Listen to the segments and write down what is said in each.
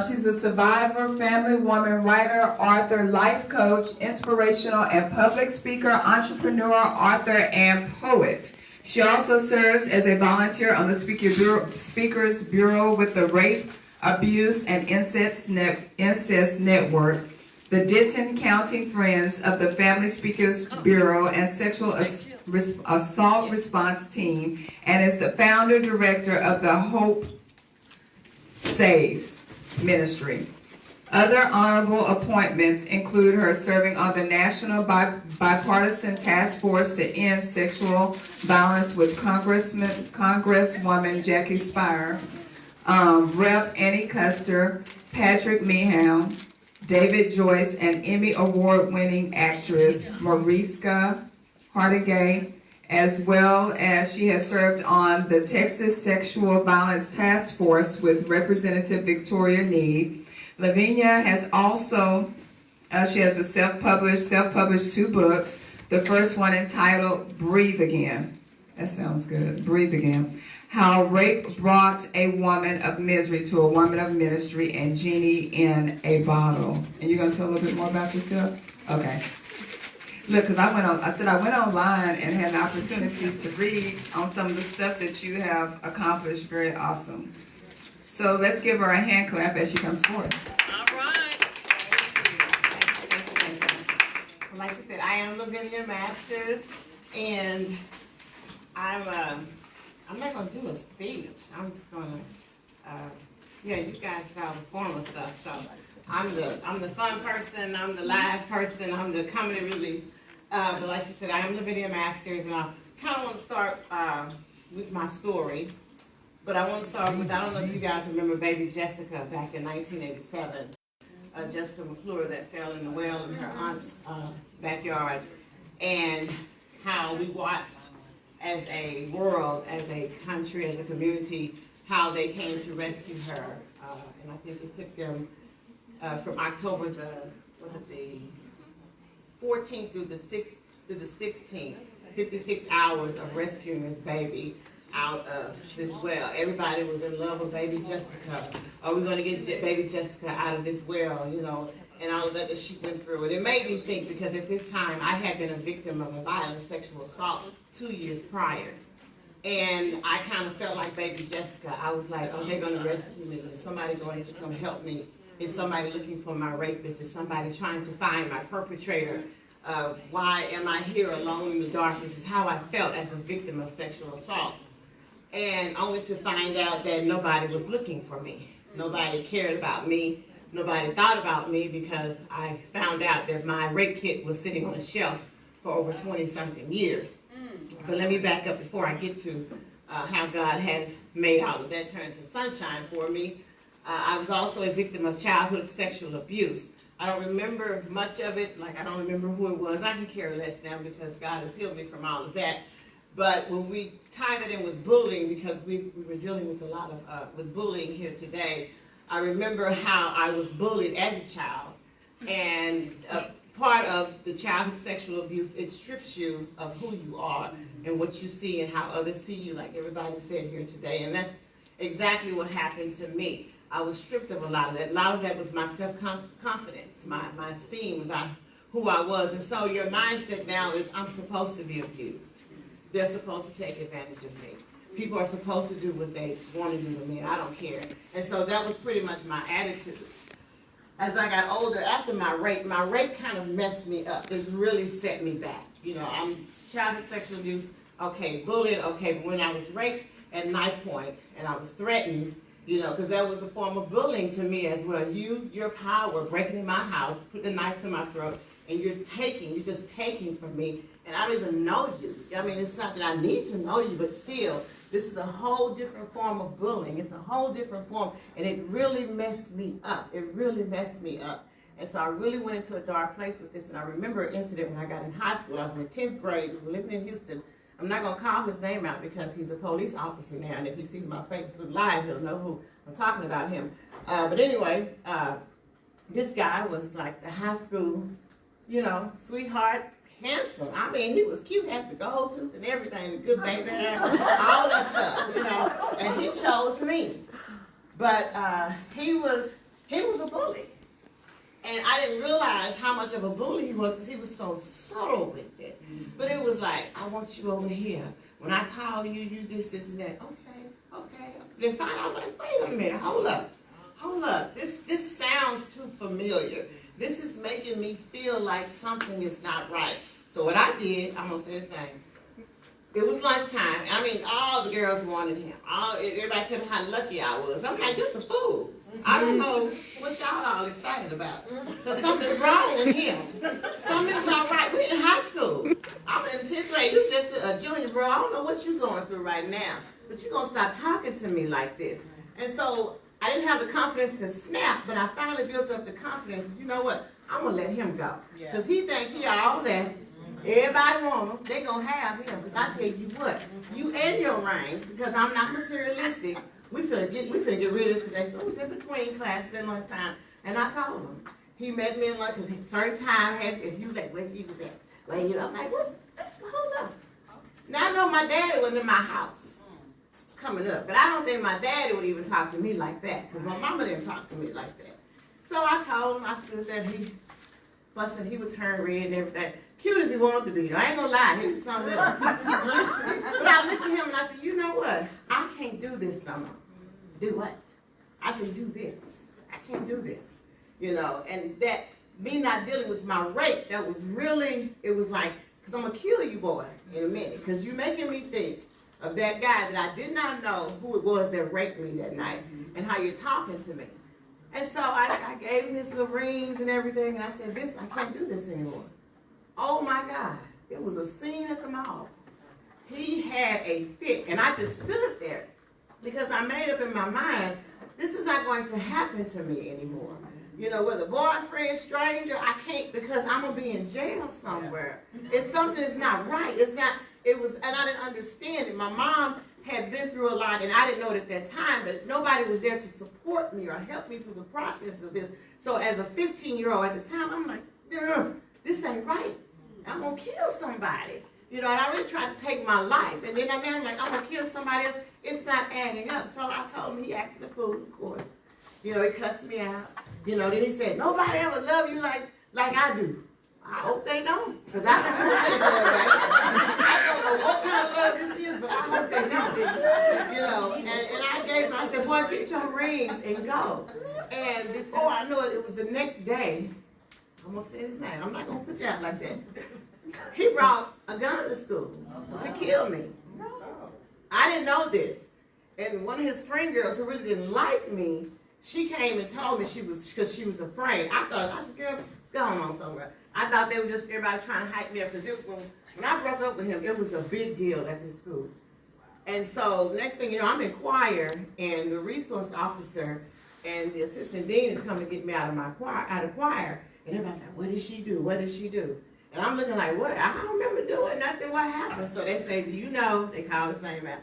She's a survivor, family woman, writer, author, life coach, inspirational and public speaker, entrepreneur, author, and poet. She also serves as a volunteer on the Speakers Bureau with the Rape, Abuse, and Incest Network, the Denton County Friends of the Family Speakers Bureau and Sexual Assault Response Team, and is the founder director of the Hope Saves Ministry. Other honorable appointments include her serving on the National Bipartisan Task Force to End Sexual Violence with Congresswoman Jackie Speier, Rep. Annie Custer, Patrick Meehan, David Joyce, and Emmy Award-winning actress Mariska Hargitay, as well as she has served on the Texas Sexual Violence Task Force with Representative Victoria Need. Lavinia has also, she has a self-published 2 books. The first one entitled Breathe Again. That sounds good. Breathe Again. How Rape Brought a Woman of Misery to a Woman of Ministry, and Genie in a Bottle. And you're going to tell a little bit more about yourself? Okay. Look, because I went online and had an opportunity to read on some of the stuff that you have accomplished. Very awesome. So let's give her a hand clap as she comes forward. All right. Thank you. Well, like she said, I am Lavinia Masters, and I'm not going to do a speech. I'm just going to, you guys got all the formal stuff. So I'm the fun person, I'm the live person, I'm the comedy relief. But like she said, I am Lavinia Masters, and I kind of want to start with my story. But I want to start with, I don't know if you guys remember baby Jessica back in 1987. Jessica McClure that fell in the well in her aunt's backyard. And how we watched as a world, as a country, as a community, how they came to rescue her. And I think it took them from October the 14th through the 16th, 56 hours of rescuing this baby out of this well. Everybody was in love with baby Jessica. Are we going to get baby Jessica out of this well, and all of that she went through. And it made me think, because at this time I had been a victim of a violent sexual assault 2 years prior. And I kind of felt like baby Jessica. I was like, oh, they're going to rescue me. Is somebody going to come help me? Is somebody looking for my rapist? Is somebody trying to find my perpetrator? Why am I here alone in the dark? This is how I felt as a victim of sexual assault. And only to find out that nobody was looking for me. Nobody cared about me. Nobody thought about me, because I found out that my rape kit was sitting on a shelf for over 20-something years. But let me back up before I get to how God has made all of that turn to sunshine for me. I was also a victim of childhood sexual abuse. I don't remember much of it, like I don't remember who it was. I can care less now because God has healed me from all of that. But when we tie that in with bullying, because we were dealing with a lot of with bullying here today, I remember how I was bullied as a child. And part of the childhood sexual abuse, it strips you of who you are and what you see and how others see you, like everybody said here today. And that's exactly what happened to me. I was stripped of a lot of that. A lot of that was my self-confidence, my esteem about who I was. And so your mindset now is, I'm supposed to be abused. They're supposed to take advantage of me. People are supposed to do what they want to do to me. I don't care. And so that was pretty much my attitude. As I got older, after my rape kind of messed me up. It really set me back. I'm childhood sexual abuse, okay, bullied, okay, but when I was raped at knife point and I was threatened, because that was a form of bullying to me as well. Your power, breaking in my house, put the knife to my throat, and you're just taking from me, and I don't even know you. I mean, it's not that I need to know you, but still, this is a whole different form of bullying. It's a whole different form, and it really messed me up. It really messed me up. And so I really went into a dark place with this, and I remember an incident when I got in high school. I was in the 10th grade, we were living in Houston. I'm not going to call his name out because he's a police officer now, and if he sees my Facebook Live, he'll know who I'm talking about him. But anyway, this guy was like the high school, sweetheart, handsome. I mean, he was cute, had the gold tooth and everything, the good baby hair, all that stuff, and he chose me. But he was he was a bully. And I didn't realize how much of a bully he was because he was so subtle with it. But it was like, I want you over here. When I call you, you this, and that. Okay. Then finally I was like, wait a minute, hold up. This sounds too familiar. This is making me feel like something is not right. So what I did, I'm going to say his name. It was lunchtime. I mean, all the girls wanted him. Everybody told me how lucky I was. I'm like, this a fool. I don't know what y'all all excited about. Because something's wrong with him. Something's not right. We're in high school. I'm in the 10th grade. You just a junior, bro. I don't know what you're going through right now. But you're going to stop talking to me like this. And so I didn't have the confidence to snap, but I finally built up the confidence. You know what? I'm going to let him go. Because he think he all that. Everybody want him. They going to have him. Because I tell you what, you and your rings, because I'm not materialistic, we finna get rid of this today. So it was in between classes at lunchtime, and I told him. He met me in lunch because a certain time if you like where he was at. I'm like, hold up. Now I know my daddy wasn't in my house coming up, but I don't think my daddy would even talk to me like that, because my mama didn't talk to me like that. So I told him, I stood there, he busted, he would turn red and everything. Cute as he wanted to be, though. I ain't gonna lie, he was something else. But I looked at him and I said, you know what? I can't do this no more. Do what? I said, do this. I can't do this. You know, and that, me not dealing with my rape, that was really, it was like, because I'm gonna kill you, boy, in a minute. Because you're making me think of that guy that I did not know who it was that raped me that night, and how you're talking to me. And so I gave him his little rings and everything, and I said, I can't do this anymore. Oh my God, it was a scene at the mall. He had a fit, and I just stood there because I made up in my mind, this is not going to happen to me anymore. You know, whether boyfriend, stranger, I can't, because I'm going to be in jail somewhere. It's something that's not right. And I didn't understand it. My mom had been through a lot, and I didn't know it at that time, but nobody was there to support me or help me through the process of this. So as a 15-year-old at the time, I'm like, this ain't right. I'm going to kill somebody. You know, and I really tried to take my life. And then I'm like, I'm going to kill somebody else. It's not adding up. So I told him he acted a fool, of course. You know, he cussed me out. You know, then he said, nobody ever love you like I do. I hope they don't. Because I don't know what kind of love this is, but I hope they don't. You know, and I gave him, I said, boy, get your rings and go. And before I knew it, it was the next day. I'm going to say his name. I'm not going to put you out like that. He brought a gun to school to kill me. I didn't know this. And one of his friend girls who really didn't like me, she came and told me because she was afraid. I said, girl, go on somewhere. I thought they were just everybody trying to hype me up, because when I broke up with him, it was a big deal at this school. And so next thing you know, I'm in choir, and the resource officer and the assistant dean is coming to get me out of choir. And everybody's like, what did she do? What did she do? And I'm looking like, what? I don't remember doing nothing. What happened? So they say, do you know? They called his name out.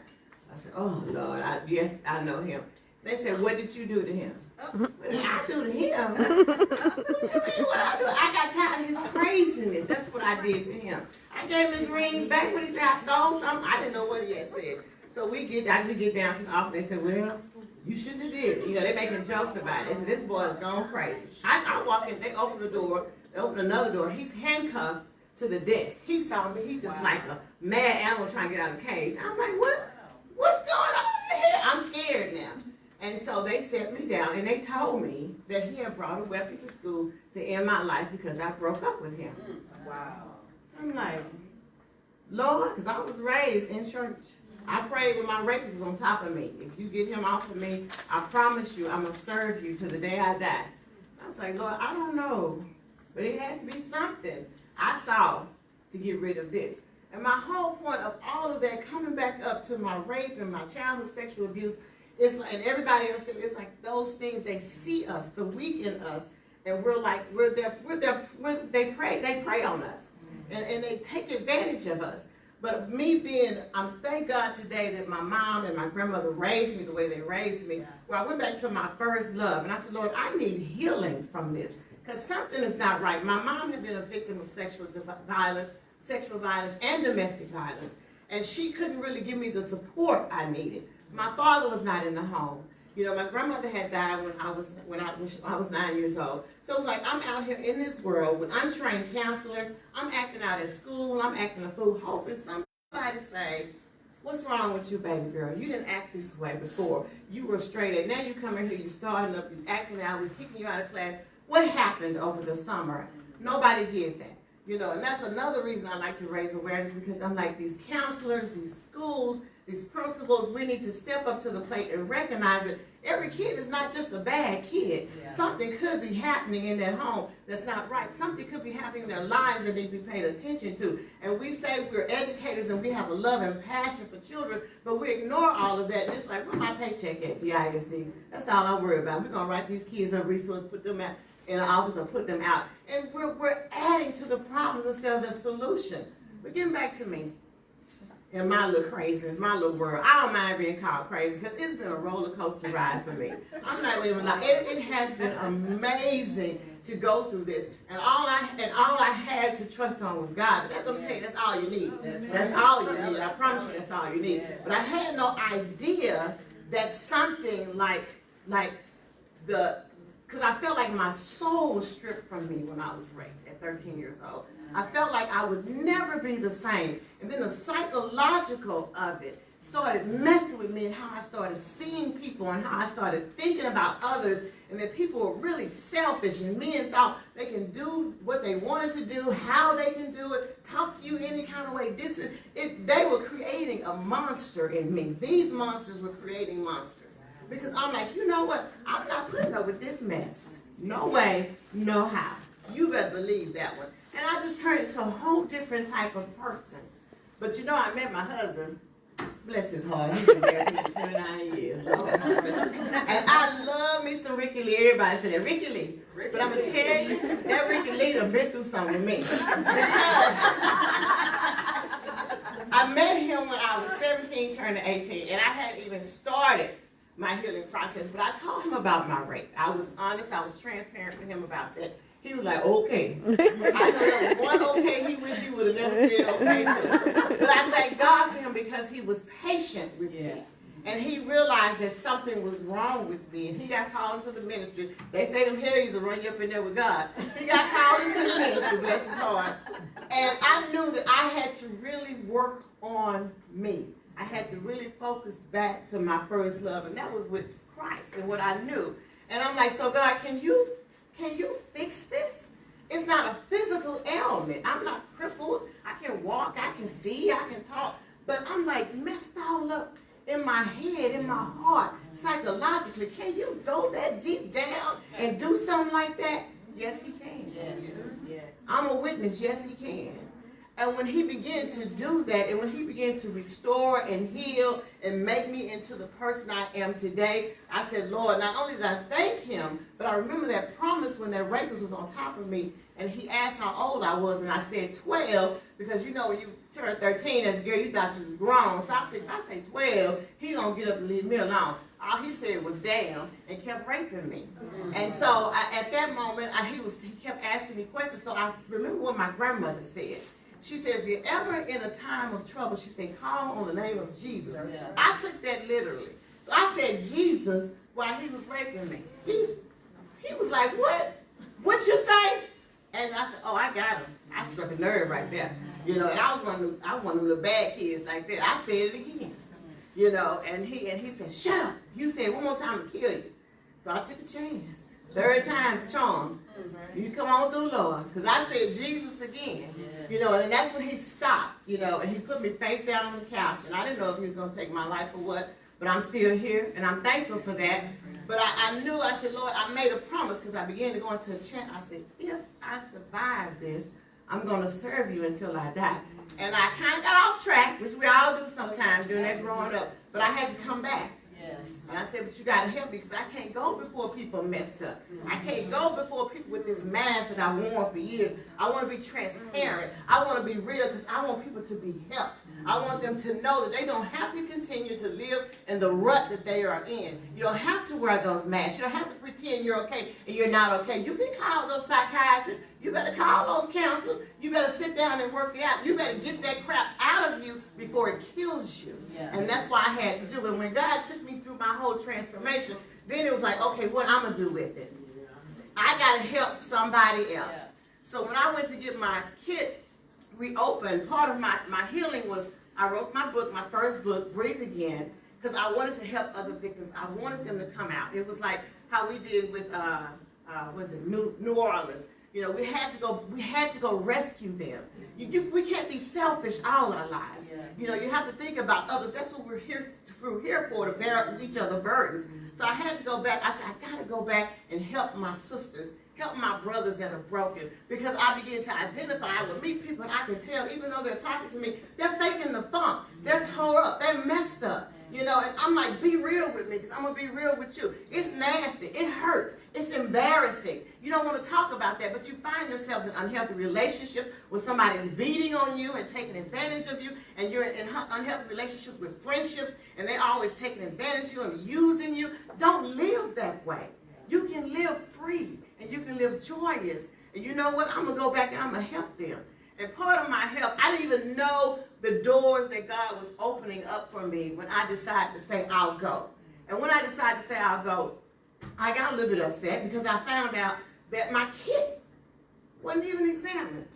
I said, oh, Lord, yes, I know him. They said, what did you do to him? What did I do to him? What you mean what I do? I got tired of his craziness. That's what I did to him. I gave him his ring back when he said I stole something. I didn't know what he had said. So we get down to the office. They said, well, you shouldn't have did it. You know, they making jokes about it. They said, this boy is gone crazy. I walk in, they open the door, they open another door. He's handcuffed to the desk. He saw me. He's just like a mad animal trying to get out of the cage. I'm like, what's going on in here? I'm scared now. And so they set me down, and they told me that he had brought a weapon to school to end my life because I broke up with him. Wow. I'm like, Lord, because I was raised in church. I prayed when my rapist was on top of me. If you get him off of me, I promise you I'm going to serve you to the day I die. I was like, Lord, I don't know. But it had to be something I saw to get rid of this. And my whole point of all of that, coming back up to my rape and my childhood sexual abuse, is like, and everybody else, it's like those things, they see us, the weak in us, and we're like, they prey on us, and they take advantage of us. But me thank God today that my mom and my grandmother raised me the way they raised me, where I went back to my first love, and I said, Lord, I need healing from this, because something is not right. My mom had been a victim of sexual violence and domestic violence, and she couldn't really give me the support I needed. My father was not in the home. You know, my grandmother had died when I was 9 years old. So it's like I'm out here in this world with untrained counselors. I'm acting out at school. I'm acting a fool, hoping somebody say, "What's wrong with you, baby girl? You didn't act this way before. You were straight A. Now you come in here, you starting up, you acting out, we're kicking you out of class." What happened over the summer? Nobody did that. You know, and that's another reason I like to raise awareness, because I'm like, these counselors, these schools, these principals, we need to step up to the plate and recognize that every kid is not just a bad kid. Yeah. Something could be happening in their home that's not right. Something could be happening in their lives that need to be paid attention to. And we say we're educators and we have a love and passion for children, but we ignore all of that. And it's like, where's my paycheck at, the ISD? That's all I worry about. We're going to write these kids a resource, put them out in an office or put them out. And we're adding to the problem instead of the solution. But getting back to me and my little craziness, my little world. I don't mind being called crazy because it's been a roller coaster ride for me. I'm not even lying. It has been amazing to go through this. And all I had to trust on was God. But that's what I'm telling you, that's all you need. That's all you need. I promise you that's all you need. But I had no idea that something like because I felt like my soul was stripped from me when I was raped at 13 years old. I felt like I would never be the same. And then the psychological of it started messing with me, and how I started seeing people and how I started thinking about others, and that people were really selfish, and men thought they can do what they wanted to do, how they can do it, talk to you any kind of way. They were creating a monster in me. These monsters were creating monsters. Because I'm like, you know what? I'm not putting up with this mess. No way, no how. You better believe that one. And I just turned into a whole different type of person. But you know, I met my husband. Bless his heart. He's been married for 29 years. And I love me some Ricky Lee. Everybody said that, Ricky Lee. But I'm going to tell you, that Ricky Lee done been through something with me. Because I met him when I was 17, turning 18. And I hadn't even started my healing process. But I told him about my rape. I was honest. I was transparent with him about that. He was like, okay. I know there was one okay he wished he would have never said okay to. But I thank God for him because he was patient with me. And he realized that something was wrong with me. And he got called into the ministry. They say them hellies will run you up in there with God. He got called into the ministry, bless his heart. And I knew that I had to really work on me. I had to really focus back to my first love. And that was with Christ and what I knew. And I'm like, so God, can you fix this? It's not a physical ailment. I'm not crippled. I can walk, I can see, I can talk. But I'm like messed all up in my head, in my heart, psychologically. Can you go that deep down and do something like that? Yes, he can. Yes. I'm a witness. Yes, he can. And when he began to do that, and when he began to restore and heal and make me into the person I am today, I said, Lord, not only did I thank him, but I remember that promise when that rapist was on top of me, and he asked how old I was, and I said 12, because you know when you turn 13 as a girl, you thought you was grown. So I figured if I say 12, he gonna get up and leave me alone. All he said was damn, and kept raping me. And so at that moment, he kept asking me questions. So I remember what my grandmother said. She said, if you're ever in a time of trouble, she said, call on the name of Jesus. Yeah. I took that literally. So I said, Jesus, while he was raping me. He was like, what? What you say? And I said, oh, I got him. I struck a nerve right there. You know, and I was one of them little bad kids like that. I said it again. You know, and he said, shut up. You said one more time to kill you. So I took a chance. Third time's charm. You come on through, Lord. Because I said Jesus again. You know, and that's when he stopped, you know, and he put me face down on the couch. And I didn't know if he was going to take my life or what, but I'm still here, and I'm thankful for that. But I knew, I said, Lord, I made a promise, because I began to go into a chant. I said, if I survive this, I'm going to serve you until I die. And I kind of got off track, which we all do sometimes during that growing up. But I had to come back. And I said, but you got to help me, because I can't go before people messed up. I can't go before people with this mask that I worn for years. I want to be transparent. I want to be real, because I want people to be helped. I want them to know that they don't have to continue to live in the rut that they are in. You don't have to wear those masks. You don't have to pretend you're okay and you're not okay. You can call those psychiatrists. You better call those counselors. You better sit down and work it out. You better get that crap out of you before it kills you. And that's why I had to do it. When God took me through my whole transformation, Then it was like, okay, what I'm going to do with it? I got to help somebody else. So when I went to get my kit reopened, part of my healing was I wrote my book, my first book, Breathe Again, because I wanted to help other victims. I wanted them to come out. It was like how we did with New Orleans. You know, we had to go rescue them. We can't be selfish all our lives. You know, you have to think about others. That's what we're here for, to bear each other's burdens. So I had to go back. I said, I got to go back and help my sisters, help my brothers that are broken, because I began to identify. I would meet people and I can tell, even though they're talking to me, they're faking the funk. They're tore up. They're messed up. You know, and I'm like, be real with me, because I'm going to be real with you. It's nasty. It hurts. It's embarrassing. You don't want to talk about that, but you find yourselves in unhealthy relationships where somebody is beating on you and taking advantage of you, and you're in unhealthy relationships with friendships, and they're always taking advantage of you and using you. Don't live that way. You can live free, and you can live joyous. And you know what? I'm going to go back and I'm going to help them. And part of my help, I didn't even know the doors that God was opening up for me when I decided to say, I'll go. And when I decided to say, I'll go, I got a little bit upset because I found out that my kit wasn't even examined.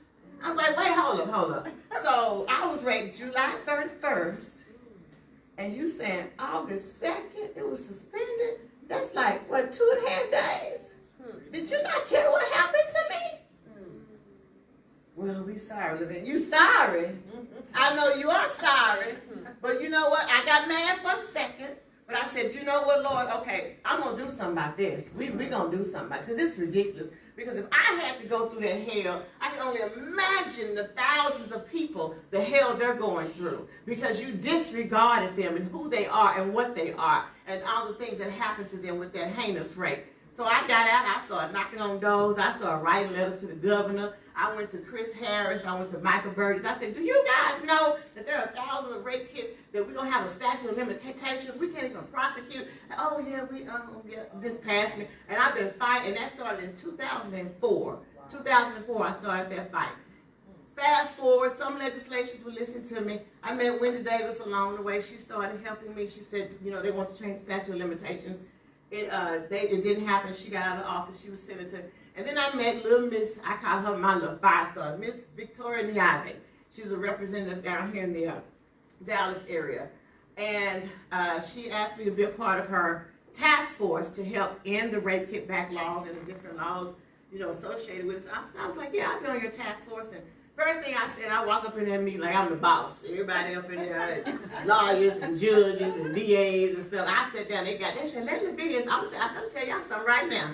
I was like, wait, hold up. So I was rated July 31st, and you saying August 2nd, it was suspended? That's like, what, 2.5 days? Did you not care what happened to me? Well, we sorry, Lavinia. You sorry. I know you are sorry. But you know what? I got mad for a second. But I said, you know what, Lord? Okay, I'm going to do something about this. We're going to do something about it. Because it's ridiculous. Because if I had to go through that hell, I can only imagine the thousands of people, the hell they're going through. Because you disregarded them and who they are and what they are. And all the things that happened to them with that heinous rape. So I got out, I started knocking on doors, I started writing letters to the governor, I went to Chris Harris, I went to Michael Burgess. I said, do you guys know that there are thousands of rape kits that we don't have a statute of limitations, we can't even prosecute? Oh yeah, this passed me. And I've been fighting, and that started in 2004. 2004, I started that fight. Fast forward, some legislations would listen to me. I met Wendy Davis along the way. She started helping me. She said, you know, they want to change the statute of limitations. It didn't happen. She got out of office. She was senator. And then I met little Miss, I call her my little fire star, Miss Victoria Niave. She's a representative down here in the Dallas area. And she asked me to be a part of her task force to help end the rape kit backlog and the different laws, you know, associated with it. So I was like, yeah, I'll be on your task force. And first thing I said, I walk up in there and meet like I'm the boss. Everybody up in there, lawyers and judges and DAs and stuff. I sat down, they said, let Lavinia, I'm gonna tell y'all something right now.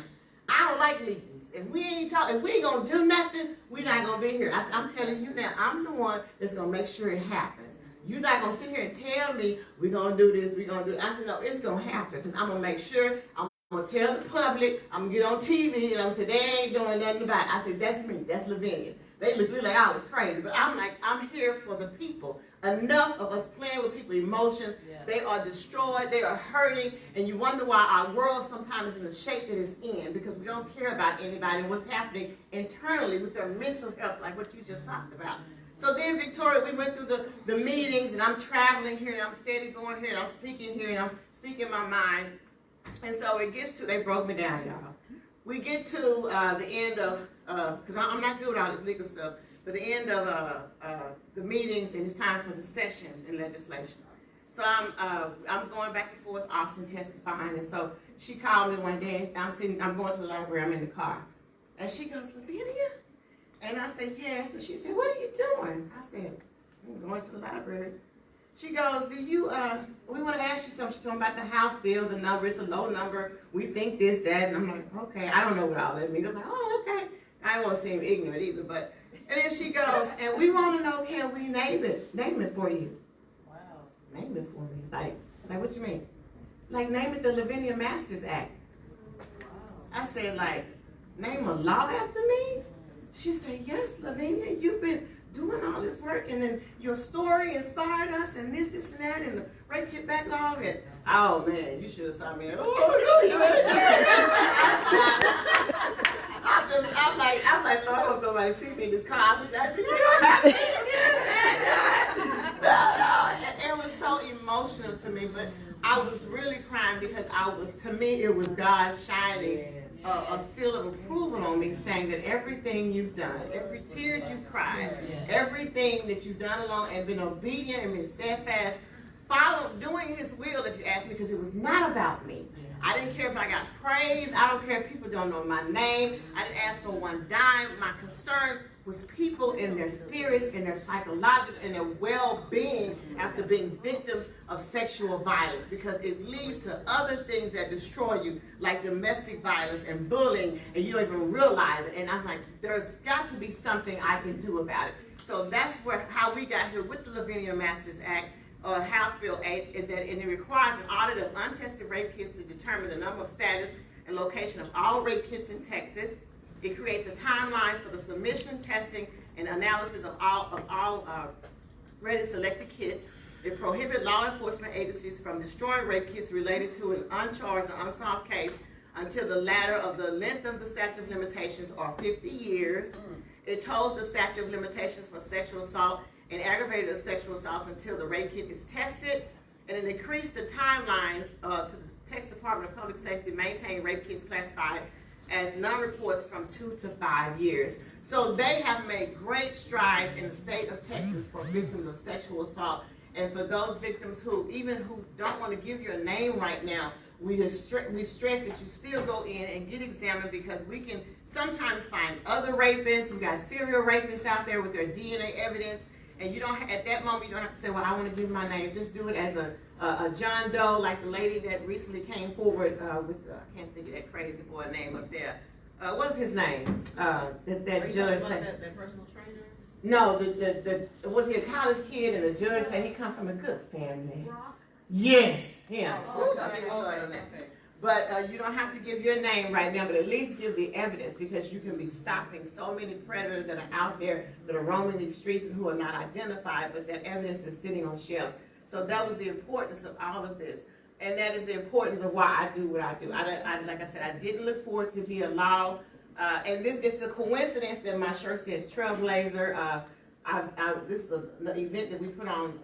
I don't like meetings. If we ain't gonna do nothing, we not gonna be here. I'm telling you now, I'm the one that's gonna make sure it happens. You're not gonna sit here and tell me we're gonna do this, we're gonna do that. I said, no, it's gonna happen, because I'm gonna make sure, I'm gonna tell the public, I'm gonna get on TV, and I'm gonna say, they ain't doing nothing about it. I said, that's me, that's Lavinia. They look like I was crazy, but I'm like, I'm here for the people. Enough of us playing with people's emotions. Yeah. They are destroyed, they are hurting, and you wonder why our world sometimes is in the shape that it's in, because we don't care about anybody and what's happening internally with their mental health, like what you just talked about. So then, Victoria, we went through the meetings, and I'm traveling here, and I'm steady going here, and I'm speaking here, and I'm speaking my mind. And so it gets to, they broke me down, y'all. We get to the end of, because I'm not good with all this legal stuff, but the end of the meetings, and it's time for the sessions in legislation. So I'm going back and forth, Austin testifying, and so she called me one day, and I'm going to the library, I'm in the car. And she goes, Lavinia? And I said, yes. And she said, what are you doing? I said, I'm going to the library. She goes, we want to ask you something. She told me about the House bill, the number, it's a low number. We think this, that, and I'm like, okay, I don't know what all that means. I'm like, oh, okay. I don't want to seem ignorant either, but, and then she goes, and we want to know, can we name it for you? Wow. Name it for me. Like what you mean? Like, name it the Lavinia Masters Act. Wow. I said, like, name a law after me? She said, yes, Lavinia, you've been doing all this work, and then your story inspired us, and this, and that, and the rape kit backlog is, oh man, you should have saw me. I'm like, Lord, I hope nobody see me in this car. I'm snapping. No. And it was so emotional to me, but I was really crying because to me, it was God shining a seal of approval on me, saying that everything you've done, every tear you've cried, everything that you've done along and been obedient and been steadfast, doing his will, if you ask me, because it was not about me. I didn't care if I got praise. I don't care if people don't know my name. I didn't ask for one dime. My concern was people in their spirits, in their psychological, in their well-being after being victims of sexual violence, because it leads to other things that destroy you, like domestic violence and bullying, and you don't even realize it. And I'm like, there's got to be something I can do about it. So that's how we got here with the Lavinia Masters Act, House Bill 8, and it requires an audit of untested rape kits to determine the number of status and location of all rape kits in Texas. It creates a timeline for the submission, testing, and analysis of all ready selected kits. It prohibits law enforcement agencies from destroying rape kits related to an uncharged or unsolved case until the latter of the length of the statute of limitations, or 50 years. It tolls the statute of limitations for sexual assault and aggravated sexual assaults until the rape kit is tested, and it increased the timelines to the Texas Department of Public Safety maintain rape kits classified as non-reports from 2 to 5 years. So they have made great strides in the state of Texas for victims of sexual assault, and for those victims who don't want to give you a name right now, we stress that you still go in and get examined, because we can sometimes find other rapists. We got serial rapists out there with their DNA evidence. And you don't, at that moment, you don't have to say, well, I want to give my name. Just do it as a John Doe, like the lady that recently came forward with, I can't think of that crazy boy name up there. What's his name? That judge said. That personal trainer? No, was he a college kid, and the judge said he come from a good family. Rock? Yes, him. But you don't have to give your name right now, but at least give the evidence, because you can be stopping so many predators that are out there that are roaming these streets and who are not identified, but that evidence is sitting on shelves. So that was the importance of all of this. And that is the importance of why I do what I do. Like I said, I didn't look for it to be a law. And it's a coincidence that my shirt says Trailblazer. This is an event that we put on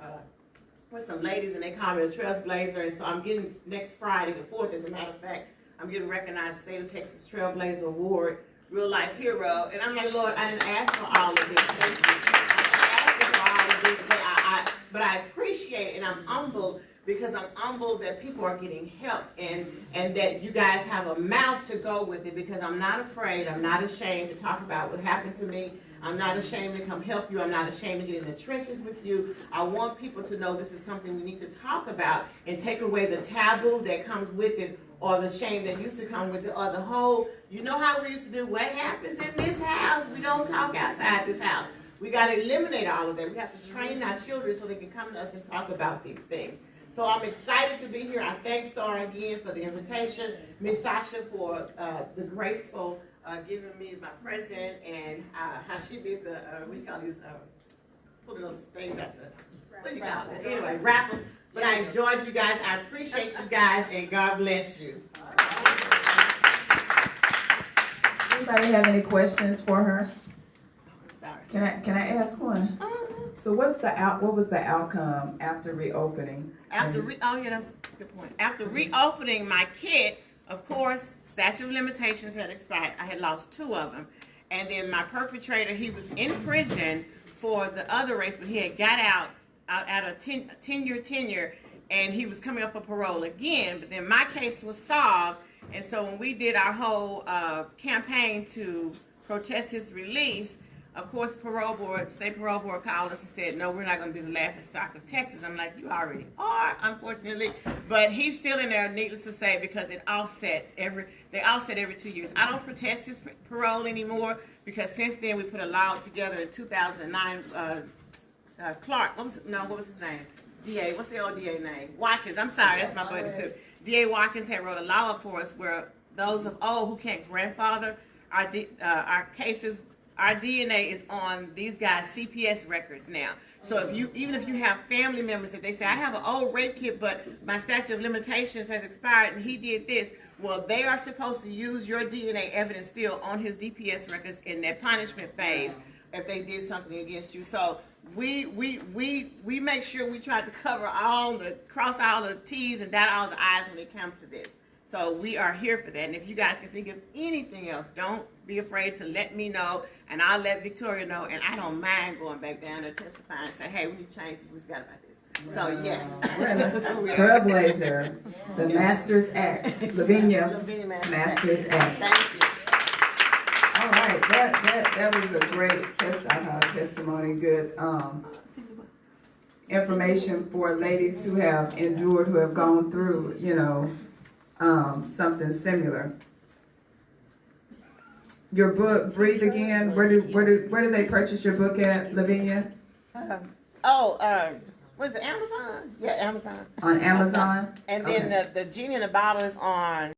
with some ladies, and they call me a Trailblazer, and so I'm getting next Friday, the 4th, as a matter of fact, I'm getting recognized State of Texas Trailblazer Award, Real Life Hero, and I'm like, Lord, I didn't ask for all of this. I didn't ask for all of this, but I appreciate it, and I'm humbled, because I'm humbled that people are getting helped, and that you guys have a mouth to go with it, because I'm not afraid, I'm not ashamed to talk about what happened to me. I'm not ashamed to come help you. I'm not ashamed to get in the trenches with you. I want people to know this is something we need to talk about, and take away the taboo that comes with it, or the shame that used to come with it, or the whole, you know how we used to do, what happens in this house, we don't talk outside this house. We got to eliminate all of that. We have to train our children so they can come to us and talk about these things. So I'm excited to be here. I thank Star again for the invitation, Miss Sasha for the graceful giving me my present, and how she did the, what do you call these, pulling those things out the, what do you call it? Anyway, raffles. But I enjoyed you guys. I appreciate you guys, and God bless you. Anybody have any questions for her? Sorry. Can I ask one? So what was the outcome after reopening? Oh yeah, that's a good point. After reopening my kit, of course, statute of limitations had expired. I had lost 2 of them. And then my perpetrator, he was in prison for the other race, but he had got out a 10-year tenure, and he was coming up for parole again. But then my case was solved, and so when we did our whole campaign to protest his release, of course, state parole board called us and said, no, we're not going to be the laughingstock of Texas. I'm like, you already are, unfortunately. But he's still in there, needless to say, because they offset every 2 years. I don't protest his parole anymore, because since then we put a law together in 2009. Clark, what was his name? DA, what's the old DA name? Watkins, I'm sorry, that's my buddy too. DA Watkins had wrote a law up for us where those of old who can't grandfather our cases, our DNA is on these guys' CPS records now. So even if you have family members that they say, I have an old rape kit, but my statute of limitations has expired and he did this, well, they are supposed to use your DNA evidence still on his DPS records in their punishment phase if they did something against you. So we make sure we try to cross all the T's and dot all the I's when it comes to this. So we are here for that. And if you guys can think of anything else, don't be afraid to let me know, and I'll let Victoria know. And I don't mind going back down there testifying and say, hey, we need to change this. We forgot about this. So yes. Trailblazer, the Masters Act, Lavinia, Masters Act. Thank you. All right, that was a great testimony, good information for ladies who have endured, who have gone through, you know, something similar. Your book, Breathe Again, where do they purchase your book at, Lavinia? Was it Amazon? Yeah, Amazon. On Amazon? And then the Genie in the Bottle is on